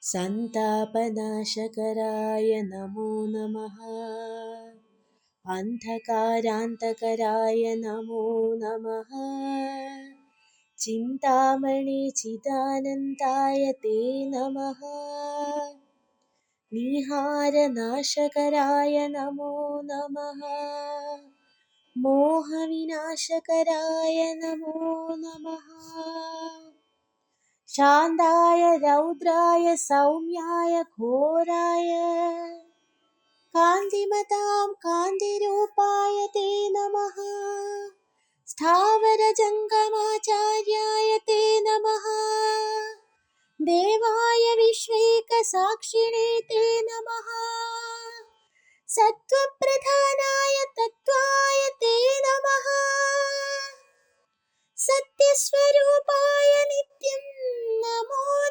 सन्तापनाशकराय नमो नमः। अन्धकारान्तकराय नमो नमः। चिन्तामणि चिदानन्दाय ते नमः। निहारनाशकराय नमो नमः। मोहविनाशकराय नमो नमः। शान्ताय रौद्राय सौम्याय घोराय कान्तिमतां कान्तिरूपाय ते नमः। स्थावरजङ्गमाचार्याय ते नमः। देवाय विश्वैकसाक्षिणे ते नमः। सत्त्वप्रधानाय तत्त्वाय ते नमः। सत्यस्वरूपाय नित्यं नमो